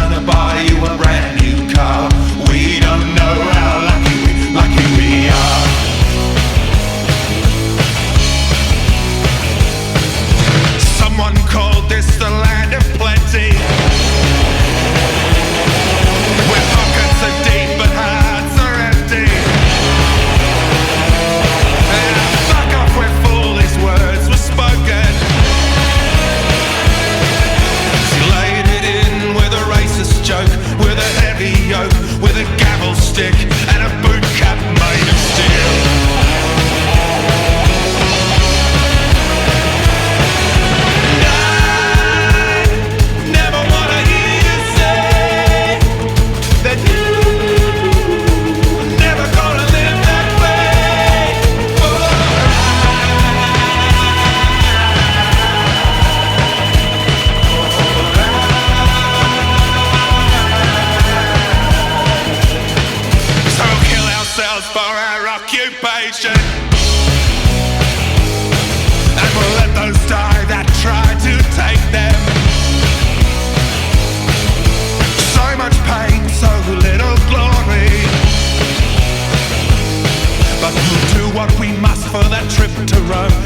gonna buy you a brand new car. We don't know how lucky we are. Someone called this the land of plenty, where pockets are deep but hearts are empty. And fuck off where foolish words were spoken. She laid it in with a racist joke, with a heavy yoke, with a gavel stick and a boot cap made of steel. For our occupation, and we'll let those die that try to take them. So much pain, so little glory, but we'll do what we must for that trip to Rome.